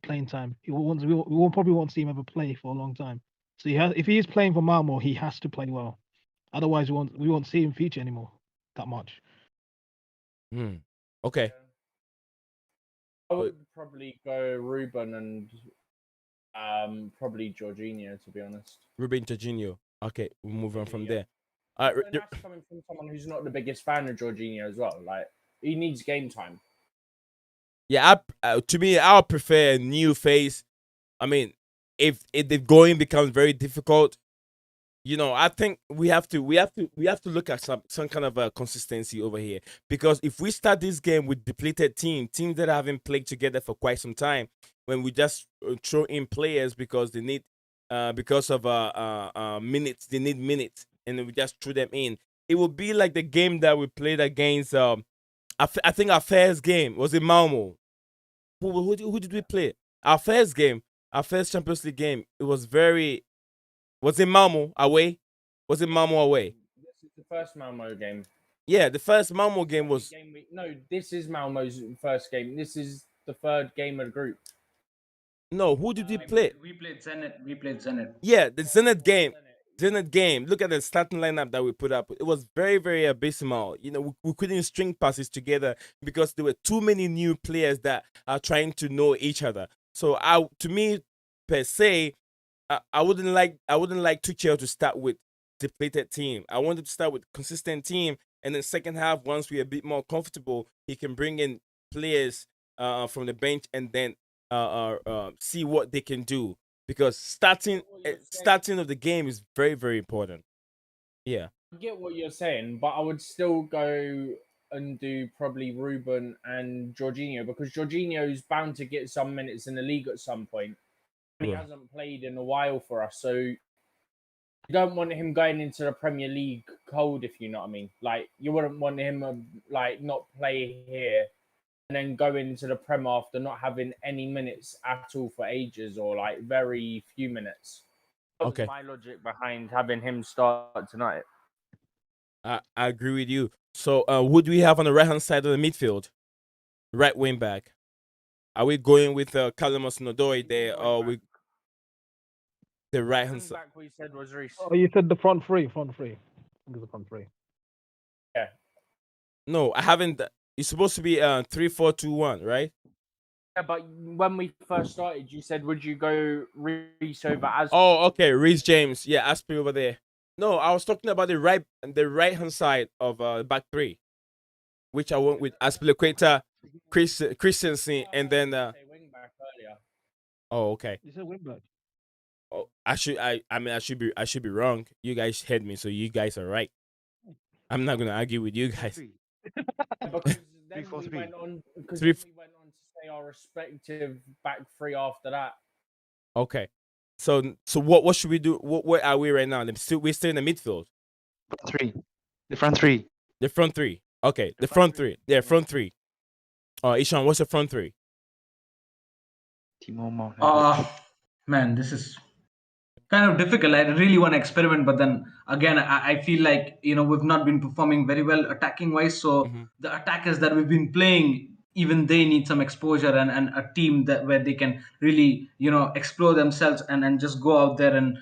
playing time. We won't probably won't see him ever play for a long time. So if he is playing for Malmo, he has to play well. Otherwise, we won't see him feature anymore that much. Okay. I would probably go Ruben and probably Jorginho, to be honest. Ruben Jorginho. Okay, we'll move on from Yeah. there. And that's coming from someone who's not the biggest fan of Jorginho as well. Like, he needs game time. Yeah, to me, I'll prefer a new face. I mean, if the going becomes very difficult, I think we have to look at some kind of a consistency over here. Because if we start this game with depleted teams that haven't played together for quite some time, when we just throw in players because they need because of minutes, they need minutes, and then we just throw them in, it will be like the game that we played against. I think our first game was in Malmo. Who did we play? Our first Champions League game. It was in Malmo away. Was it Malmo away? This is the first Malmo game. Yeah, the first Malmo game was. No, this is Malmo's first game. This is the third game of the group. No, who did we play? We played Zenit. Yeah, the Zenit game. Look at the starting lineup that we put up. It was very, very abysmal. We couldn't string passes together because there were too many new players that are trying to know each other. So, to me, per se, I wouldn't like Tuchel to start with depleted team. I wanted to start with consistent team, and then second half, once we're a bit more comfortable, he can bring in players from the bench and then see what they can do. Because starting of the game is very, very important. Yeah. I get what you're saying, but I would still go and do probably Ruben and Jorginho, because Jorginho's bound to get some minutes in the league at some point. He hasn't played in a while for us, so you don't want him going into the Premier League cold, if you know what I mean. Like, you wouldn't want him not play here and then go into the Prem after not having any minutes at all for ages, or like very few minutes. Okay. That's my logic behind having him start tonight. I agree with you. So, who do we have on the right hand side of the midfield? Right wing back. Are we going with Calamus Nodoi there, or we the right hand side? Back we said was Reece. Oh, you said the front three. I think it's the front three. Yeah. No, I haven't. It's supposed to be 3-4-2-1, right? Yeah, but when we first started, you said, would you go Reece over Aspi? Oh, okay, Reece James. Yeah, Aspi over there. No, I was talking about the right hand side of back three, which I went with Aspilicueta, Christensen, and then. Wing back earlier. Oh, okay. You said wing back. Oh, I should be wrong. You guys heard me, so you guys are right. I'm not gonna argue with you guys. Because then 3-4-3. we went on to say our respective back three after that. Okay. So what should we do? Where are we right now? We're still in the midfield. The front three. The front three. Okay, the front three. Yeah, front three. Ishan, what's the front three? Timo Mount. Man, this is kind of difficult. I really want to experiment, but then again, I feel like we've not been performing very well attacking wise. So the attackers that we've been playing, even they need some exposure and a team where they can really explore themselves and just go out there and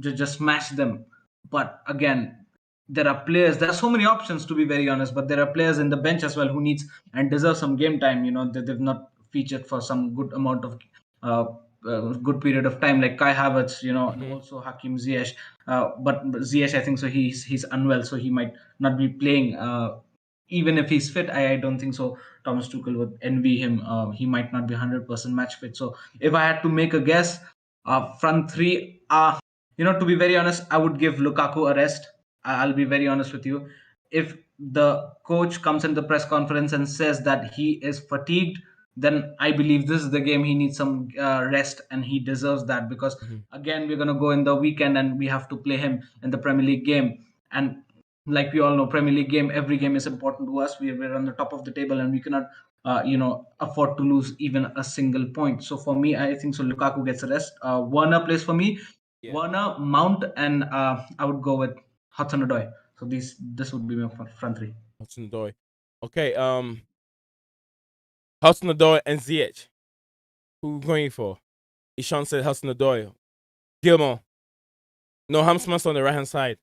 just smash them. But again, there are players. There are so many options, to be very honest. But there are players in the bench as well who needs and deserve some game time. That they've not featured for some good amount of good period of time, like Kai Havertz, and also Hakim Ziyech. But Ziyech, I think so. He's unwell, so he might not be playing. Even if he's fit, I don't think so. Thomas Tuchel would envy him. He might not be 100% match fit. So if I had to make a guess, front three, to be very honest, I would give Lukaku a rest. I'll be very honest with you. If the coach comes in the press conference and says that he is fatigued, then I believe this is the game he needs some rest, and he deserves that, because Mhm. again we're going to go in the weekend and we have to play him in the Premier League game. And like we all know, Premier League game, every game is important to us. We're on the top of the table, and we cannot afford to lose even a single point. So for me, I think so Lukaku gets a rest. Werner plays for me. Yeah. Werner, Mount, and I would go with Hudson-Odoi. So this would be my front three. Hudson-Odoi. Okay. Hudson-Odoi and Ziyech. Who we going for? Ishan said Hudson-Odoi. Gilmore. No, Hamsmas on the right hand side.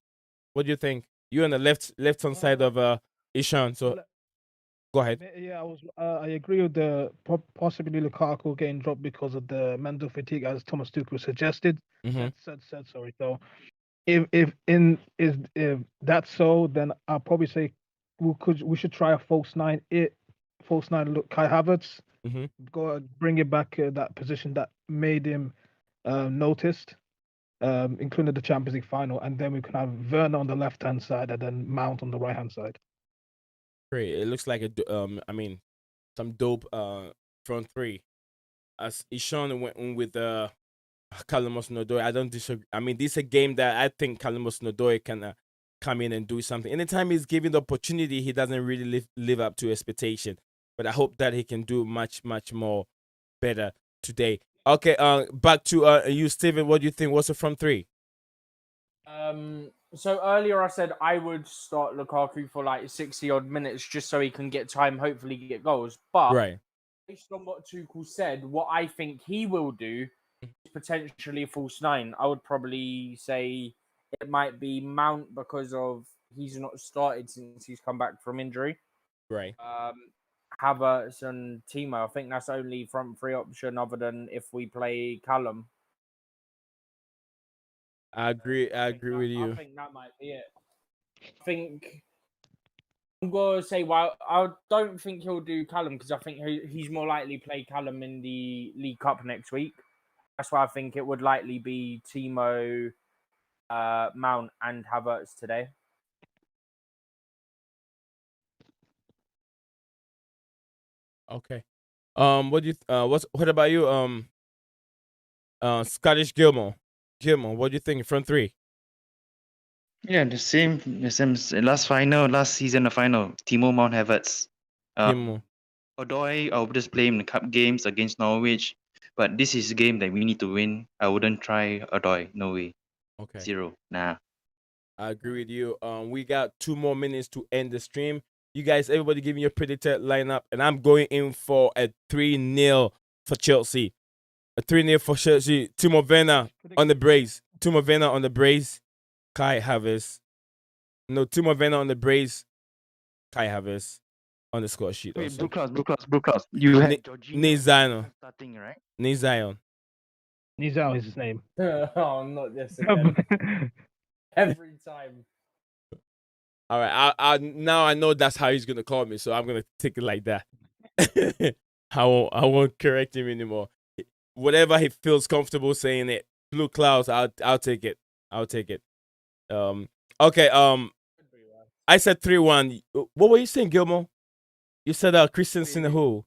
What do you think? You on the left hand side of Ishan. So go ahead. Yeah, I agree with the possibly Lukaku getting dropped because of the mental fatigue, as Thomas Tuchel suggested. Mhm. Said sorry. So if that's so, then I'll probably say we should try a false nine. False nine. Look, Kai Havertz. Mhm. Go bring it back that position that made him noticed, including the Champions League final, and then we can have Werner on the left hand side and then Mount on the right hand side. Great. It looks like some dope front three. As Ishan went on with Callum Hudson-Odoi, I don't disagree. I mean, this is a game that I think Callum Hudson-Odoi can come in and do something. Anytime he's given the opportunity, he doesn't really live up to expectation. But I hope that he can do much more better today. Okay, back to you, Steven. What do you think? What's the front three? So earlier I said I would start Lukaku for like 60 odd minutes just so he can get time, hopefully get goals. But Right. based on what Tuchel said, what I think he will do is potentially a false nine. I would probably say it might be Mount because of he's not started since he's come back from injury. Right. Havertz and Timo. I think that's only front three option other than if we play Callum. I agree with you. I think that might be it. I think I'm gonna say, well, I don't think he'll do Callum because I think he's more likely play Callum in the League Cup next week. That's why I think it would likely be Timo, Mount, and Havertz today. Okay. What do you what about you? Scottish Gilmore. Gilmore, what do you think? Front three. Yeah, the same as last season, the final. Timo Mount Havertz. Gilmore. Odoi, I'll just play him in the cup games against Norwich. But this is a game that we need to win. I wouldn't try Odoi. No way. Okay. 0. Nah. I agree with you. We got 2 more minutes to end the stream. You guys, everybody give me your predicted lineup, and I'm going in for a 3-0 for Chelsea. A 3-0 for Chelsea. Timo Werner on the brace. Timo Werner on the brace. Kai Havertz. No, Timo Werner on the brace. Kai Havertz on the score sheet. Wait, Also. Blue Claws. You had Ni Zion. starting, right? Ni Zion. Nizal is his name. Oh, not this again. Every time. All right. I now I know that's how he's gonna call me, so I'm gonna take it like that. I won't correct him anymore. Whatever he feels comfortable saying it. Blue Clouds, I'll take it. I'll take it. Okay. I said 3-1. What were you saying, Gilmore? You said Christensen who?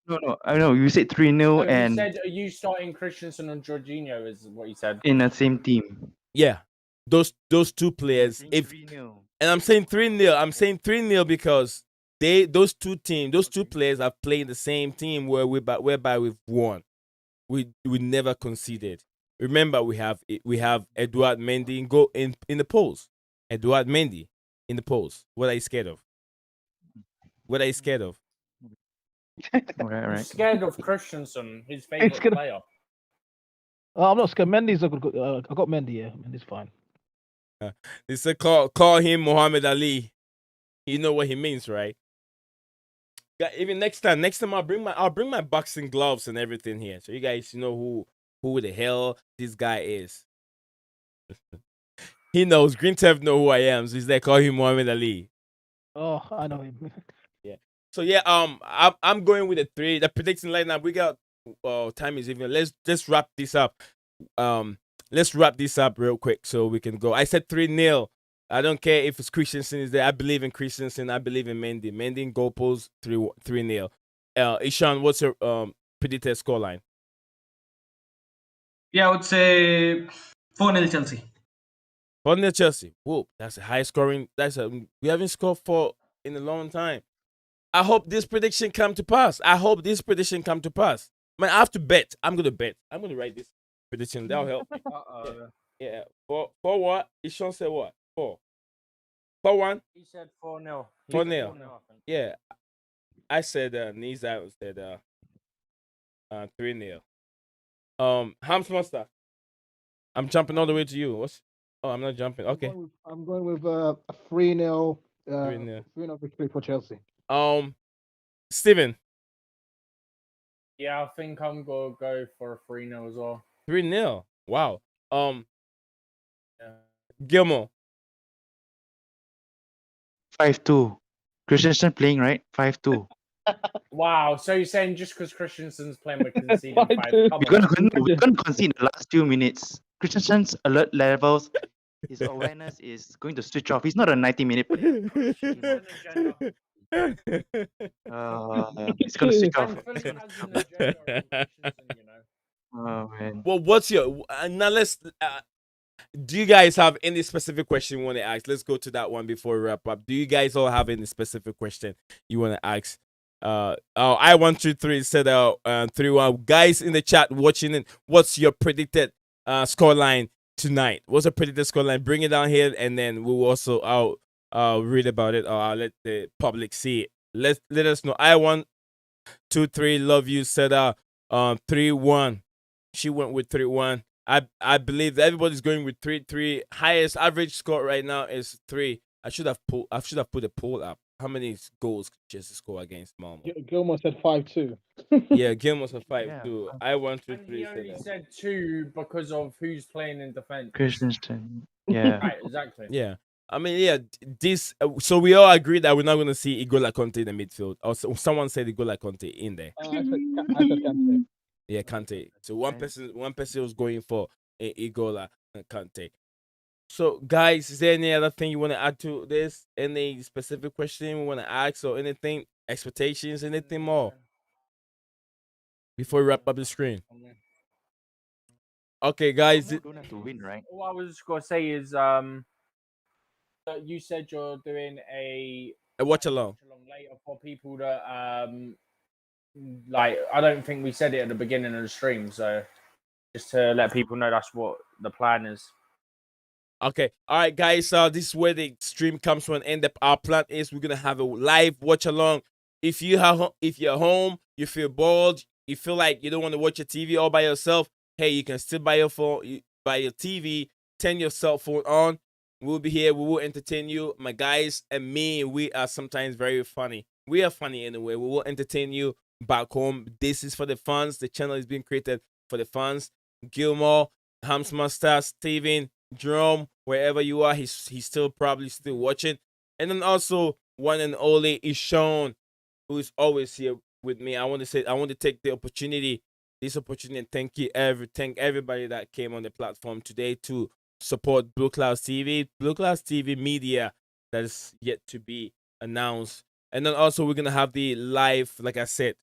No. I know you said 3-0 No, and you said you starting Christensen and Jorginho is what you said. in the same team. Yeah. Those two players. If 3-0. and I'm saying 3-0. I'm saying 3-0 because those two players have played in the same team whereby we've won. We never conceded. Remember, we have Edouard Mendy in the polls. Edouard Mendy in the polls. What are you scared of? What are you scared of? Right. I'm scared of Christensen, his favorite player. Oh, I'm not scared. Mendy's a good. I got Mendy. Yeah, Mendy's fine. They said call him Muhammad Ali. You know what he means, right? Yeah, even next time I'll bring my boxing gloves and everything here, so you guys know who the hell this guy is. He knows. Green Tev know who I am, so he's there. Call him Muhammad Ali. Oh, I know him. Yeah. So yeah, I'm going with the 3. The prediction lineup. We got time is even. Let's wrap this up. Let's wrap this up real quick so we can go. I said 3-0 I don't care if it's Christensen is there. I believe in Christensen. I believe in Mendy. Mendy in goal post 3-0. Ishan, what's your predicted scoreline? Yeah, I would say 4-0 Chelsea. 4-0 Chelsea. Whoa, that's a high scoring. We haven't scored 4 in a long time. I hope this prediction come to pass. Man, I have to bet. I'm gonna bet. I'm gonna write this prediction. That'll help me. Uh-oh. Yeah. For what? Ishan said what? 4-1. He said 4-0. 4-0. Yeah. I said Nisa said 3-0. Hams Monster. I'm jumping all the way to you. I'm not jumping. Okay. I'm going with a 3-0 3-0. 3-0 victory for Chelsea. Steven. Yeah, I think I'm gonna go for a 3-0 as well. 3-0. Wow. Yeah. Gilmore. 5-2. Christensen playing, right? 5-2. Wow, so you're saying just because Christensen's playing, we're conceding 5? We're We're gonna concede in the last few minutes. Christensen's alert levels, his awareness is going to switch off. He's not a 90-minute player. He's gonna switch off. Thankfully, he has an agenda on Christensen, you know. Oh man. Well, what's your now? Let's. Do you guys have any specific question you want to ask? Let's go to that one before we wrap up. Do you guys all have any specific question you want to ask? I123 said 3-1. Guys in the chat watching it, what's your predicted scoreline tonight? What's a predicted scoreline? Bring it down here, and then we'll also read about it, or I'll let the public see it. Let us know. I123 love you said 3-1. She went with 3-1. I believe that everybody's going with 3-3. Highest average score right now is 3. I should have put a poll up. How many goals Chelsea score against Malmo? Gilmore said 5-2. Yeah, Gilmore said 5-2. Yeah. I123 He said only that. said 2 because of who's playing in defense. Christensen. Yeah. Right, exactly. Yeah. I mean, yeah, this. So we all agree that we're not going to see Igola Conte in the midfield. Or someone said Igola Conte in there. I said Kante. Yeah, Kante. So one person was going for Igola and Kante. So, guys, is there any other thing you want to add to this? Any specific question we want to ask, or anything? Expectations? Anything more? Before we wrap up the screen. Okay, guys. Don't have to win, right? All I was gonna say is that you said you're doing a Watch along later for people that like, I don't think we said it at the beginning of the stream, so just to let people know that's what the plan is. Okay, all right, guys. This is where the stream comes to an end. Our plan is we're gonna have a live watch along. If you're home, you feel bored, you feel like you don't want to watch your TV all by yourself. Hey, you can still buy your phone, buy your TV, turn your cell phone on. We'll be here. We will entertain you, my guys and me. We are sometimes very funny. We are funny anyway. We will entertain you back home. This is for the fans. The channel is being created for the fans. Gilmore, Hams Master, Steven, Jerome, wherever you are, he's still probably still watching. And then also one and only Ishan, who is always here with me. I want to take the opportunity, and thank everybody that came on the platform today to support Blue Clouds TV. Blue Clouds TV media that is yet to be announced. And then also we're gonna have the live, like I said.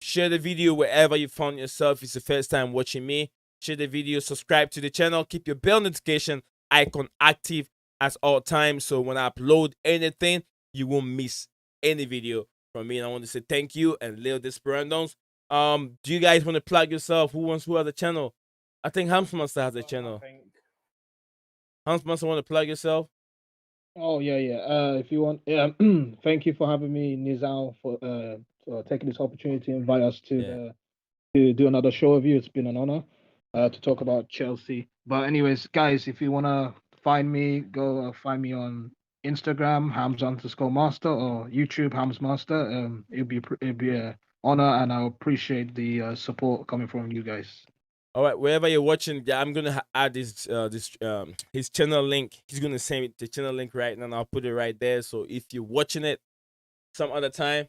Share the video wherever you found yourself. If it's the first time watching me, share the video, subscribe to the channel, keep your bell notification icon active at all times, so when I upload anything, you won't miss any video from me. And I want to say thank you and Leo Desperandos. Do you guys want to plug yourself? Who has the channel? I think Hamsmonster has a channel. Hamsmonster, want to plug yourself? Oh yeah. If you want, thank you for having me, Nizal, for taking this opportunity to invite us to do another show with you. It's been an honor to talk about Chelsea. But anyways, guys, if you wanna find me, go find me on Instagram, Hams_master, or YouTube, Hams Master. It'd be an honor, and I appreciate the support coming from you guys. All right, wherever you're watching, I'm gonna add his channel link. He's gonna send me the channel link right now, and I'll put it right there. So if you're watching it some other time,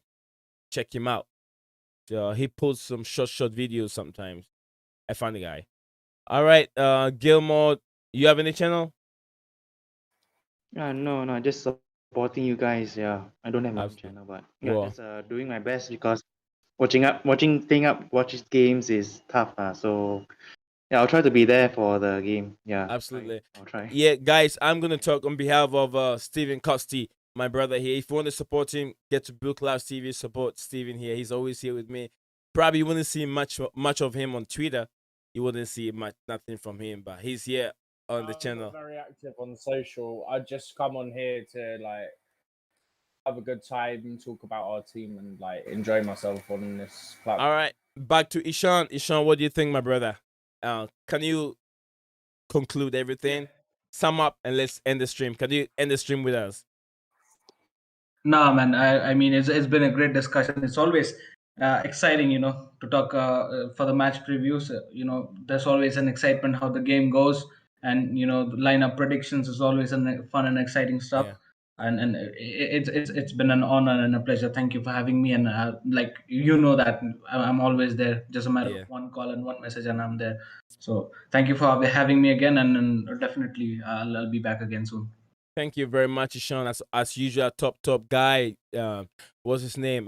check him out. He posts some short videos sometimes. I found the guy. All right, Gilmore, you have any channel? No, just supporting you guys. Yeah, I don't have my own Absolutely. channel, but yeah, Well, just doing my best because watching games is tough. So yeah, I'll try to be there for the game. Yeah, absolutely. I'll try. Yeah, guys, I'm gonna talk on behalf of Stephen Costi, my brother here. If you want to support him, get to Blue Clouds TV. Support Stephen here. He's always here with me. Probably you wouldn't see much of him on Twitter. You wouldn't see nothing from him, but he's here on the I'm channel. not very active on social. I just come on here to like have a good time, talk about our team, and like enjoy myself on this platform. All right, back to Ishan. Ishan, what do you think, my brother? Can you conclude everything, sum up, and let's end the stream? Can you end the stream with us? No, man. I mean, it's been a great discussion. It's always exciting, to talk for the match previews. There's always an excitement how the game goes, and the lineup predictions is always fun and exciting stuff. Yeah. And it's been an honor and a pleasure. Thank you for having me. And like that I'm always there. Just a matter Yeah. of one call and one message, and I'm there. So thank you for having me again, and definitely I'll be back again soon. Thank you very much, Ishan. As usual, top guy. What's his name?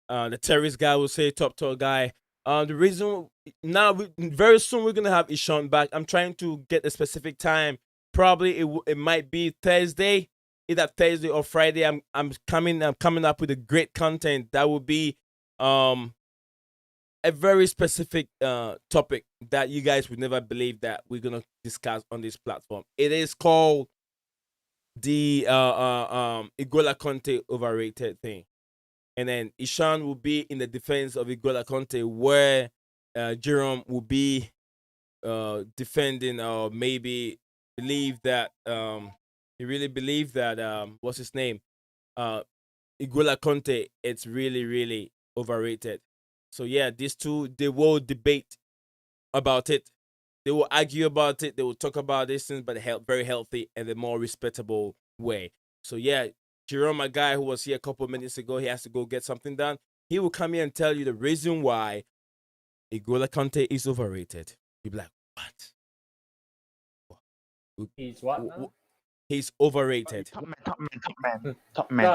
The terrorist guy will say top guy. The reason now very soon we're gonna have Ishan back. I'm trying to get a specific time. Probably it might be Thursday, either Thursday or Friday. I'm coming up with a great content that will be a very specific topic that you guys would never believe that we're gonna discuss on this platform. It is called the Igola Conte overrated thing. And then Ishan will be in the defense of Igola Conte, where Jerome will be defending or maybe believe that he really believe that what's his name? Igola Conte, it's really overrated. So yeah, these two they will debate about it. They will argue about it. They will talk about these things, but very healthy and a more respectable way. So yeah, Jerome, my guy who was here a couple of minutes ago, he has to go get something done. He will come here and tell you the reason why Igola Conte is overrated. You'll be like, what? He's what now? He's overrated. Top man.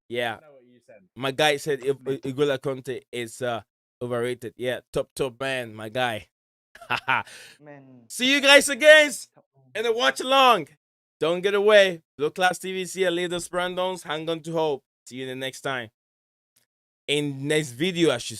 Yeah, I know what you said. my guy said if Igola Conte is overrated. Yeah, top man, my guy. Man. See you guys again in the watch along. Don't get away. Blue Clouds TV is here. Lead the Brandons. Hang on to hope. See you in the next time. In next video, I should